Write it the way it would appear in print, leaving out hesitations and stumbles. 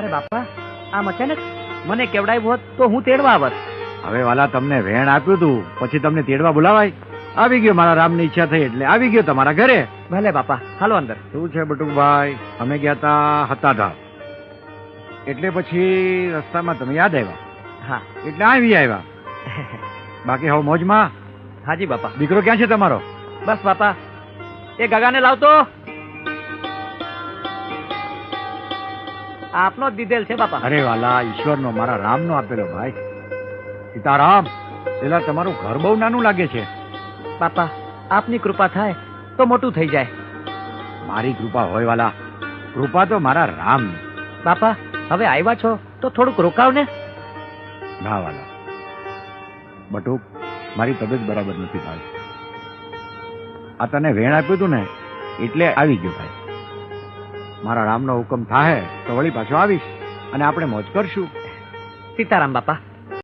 અરે બાપા, આમ અચાનક મને કેવડાવ્યું હોત તો હું તેડવા આવત. હવે વાલા તમને વેણ આપ્યું તું, પછી તમને તેડવા બોલાવાય? આવી ગયો, મારા રામની ઈચ્છા થઈ એટલે આવી ગયો તમારા ઘરે. ભલે બાપા, હાલો અંદર. શું છે બટુકભાઈ? અમે ગયા તા હતાધાર, એટલે પછી રસ્તામાં તમે યાદ આવ્યા, હા એટલે આવી આવ્યા. બાકી હવે મોજમાં? હાજી બાપા. દીકરો ક્યાં છે તમારો? બસ બાપા, એ ગગાને લાવતો. આપનો જ દીધેલ છે બાપા. અરે વાલા, ઈશ્વરનો, મારા રામનો આપેલો ભાઈ. સીતારામ, પેલા તમારું ઘર બહુ નાનું લાગે છે. બાપા, આપની કૃપા થાય તો મોટું થઈ જાય. મારી કૃપા હોય વાલા, કૃપા તો મારા રામની. બાપા, હવે આવ્યા છો તો થોડુંક રોકાવ ને. ના વાલા, બટુક, મારી તબિયત બરાબર નથી ભાઈ. આ તને વેણ આપ્યું તું ને એટલે આવી ગયો ભાઈ. મારા રામનો હુકમ થાય તો વળી પાછો આવીશ અને આપણે મોજ કરશું. સીતારામ બાપા.